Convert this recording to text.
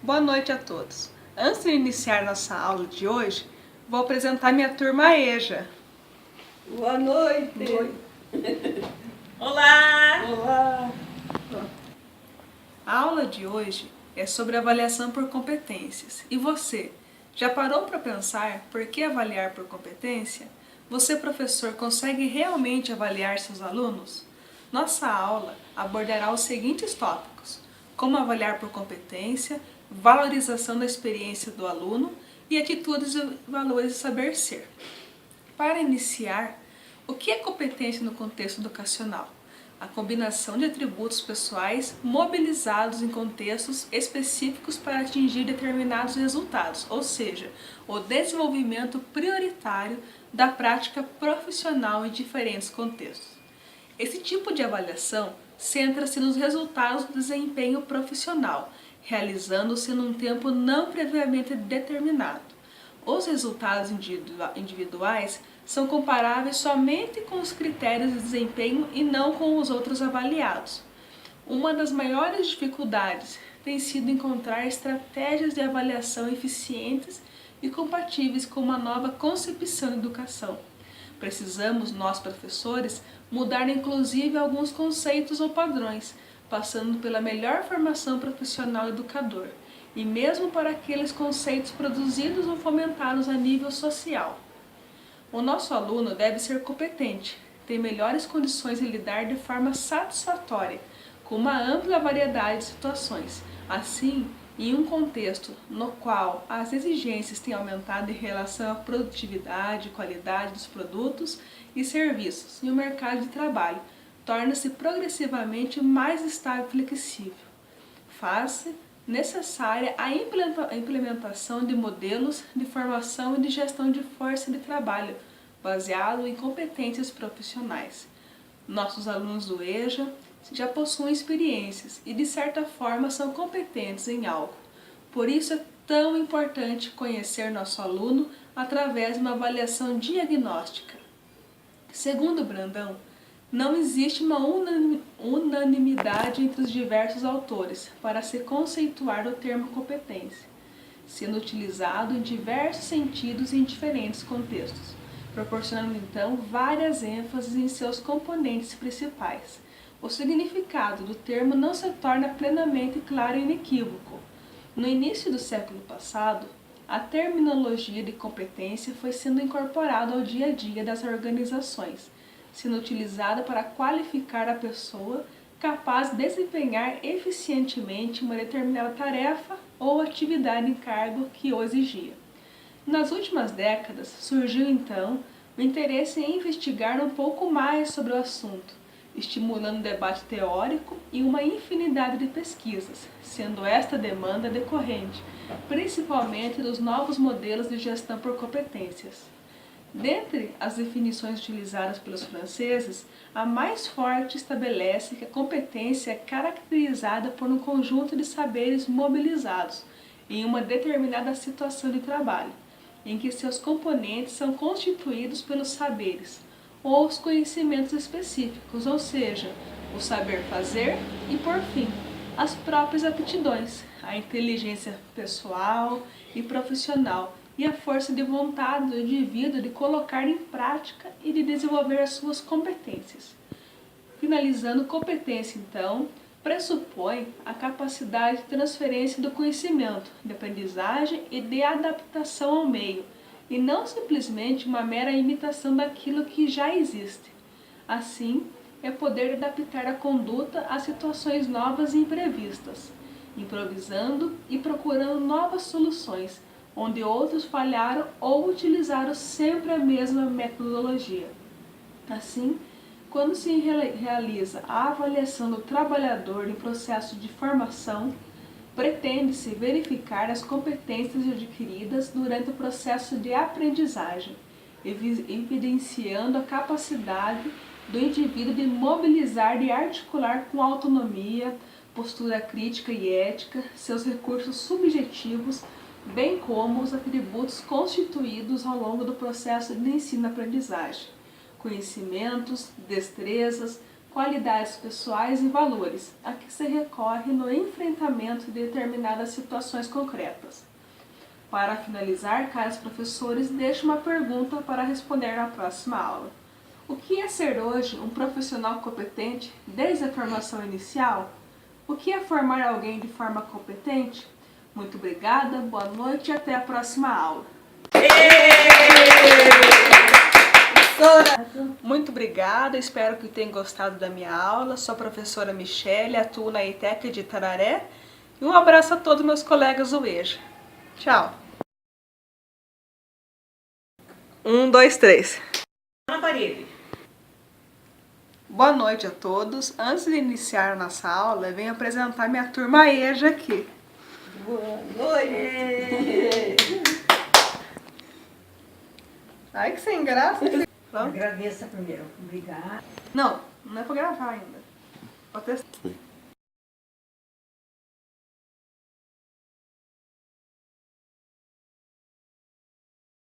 Boa noite a todos. Antes de iniciar nossa aula de hoje, vou apresentar minha turma EJA. Boa noite! Oi. Olá! Olá! A aula de hoje é sobre avaliação por competências. E você, já parou para pensar por que avaliar por competência? Você, professor, consegue realmente avaliar seus alunos? Nossa aula abordará os seguintes tópicos: como avaliar por competência, valorização da experiência do aluno e atitudes e valores de saber ser. Para iniciar, o que é competência no contexto educacional? A combinação de atributos pessoais mobilizados em contextos específicos para atingir determinados resultados, ou seja, o desenvolvimento prioritário da prática profissional em diferentes contextos. Esse tipo de avaliação centra-se nos resultados do desempenho profissional, realizando-se num tempo não previamente determinado. Os resultados individuais são comparáveis somente com os critérios de desempenho e não com os outros avaliados. Uma das maiores dificuldades tem sido encontrar estratégias de avaliação eficientes e compatíveis com uma nova concepção de educação. Precisamos, nós professores, mudar inclusive alguns conceitos ou padrões, passando pela melhor formação profissional do educador, e mesmo para aqueles conceitos produzidos ou fomentados a nível social. O nosso aluno deve ser competente, ter melhores condições de lidar de forma satisfatória, com uma ampla variedade de situações. Assim, em um contexto no qual as exigências têm aumentado em relação à produtividade e qualidade dos produtos e serviços e o mercado de trabalho torna-se progressivamente mais estável e flexível. Faz-se necessária a implementação de modelos de formação e de gestão de força de trabalho baseado em competências profissionais. Nossos alunos do EJA já possuem experiências e de certa forma são competentes em algo. Por isso é tão importante conhecer nosso aluno através de uma avaliação diagnóstica. Segundo Brandão, não existe uma unanimidade entre os diversos autores para se conceituar o termo competência, sendo utilizado em diversos sentidos e em diferentes contextos, proporcionando então várias ênfases em seus componentes principais. O significado do termo não se torna plenamente claro e inequívoco. No início do século passado, a terminologia de competência foi sendo incorporada ao dia a dia das organizações, sendo utilizada para qualificar a pessoa capaz de desempenhar eficientemente uma determinada tarefa ou atividade em cargo que o exigia. Nas últimas décadas, surgiu então o interesse em investigar um pouco mais sobre o assunto, estimulando debate teórico e uma infinidade de pesquisas, sendo esta demanda decorrente, principalmente dos novos modelos de gestão por competências. Dentre as definições utilizadas pelos franceses, a mais forte estabelece que a competência é caracterizada por um conjunto de saberes mobilizados em uma determinada situação de trabalho, em que seus componentes são constituídos pelos saberes ou os conhecimentos específicos, ou seja, o saber fazer e, por fim, as próprias aptidões, a inteligência pessoal e profissional e a força de vontade do indivíduo de colocar em prática e de desenvolver as suas competências. Finalizando, competência, então, pressupõe a capacidade de transferência do conhecimento, de aprendizagem e de adaptação ao meio, e não simplesmente uma mera imitação daquilo que já existe. Assim, é poder adaptar a conduta a situações novas e imprevistas, improvisando e procurando novas soluções, onde outros falharam ou utilizaram sempre a mesma metodologia. Assim, quando se realiza a avaliação do trabalhador em processo de formação, pretende-se verificar as competências adquiridas durante o processo de aprendizagem, evidenciando a capacidade do indivíduo de mobilizar e articular com autonomia, postura crítica e ética, seus recursos subjetivos, bem como os atributos constituídos ao longo do processo de ensino-aprendizagem, conhecimentos, destrezas, qualidades pessoais e valores a que se recorre no enfrentamento de determinadas situações concretas. Para finalizar, caros professores, deixo uma pergunta para responder na próxima aula. O que é ser hoje um profissional competente desde a formação inicial? O que é formar alguém de forma competente? Muito obrigada, boa noite e até a próxima aula. Muito obrigada, espero que tenham gostado da minha aula. Sou a professora Michele, atuo na ETEC de Itararé. E um abraço a todos meus colegas do EJA. Tchau. 1, 2, 3. Na parede. Boa noite a todos. Antes de iniciar a nossa aula, venho apresentar minha turma EJA aqui. Boa noite. Ai, que sem graça. Agradeça primeiro. Obrigada. Não é pra gravar ainda. Vou testar.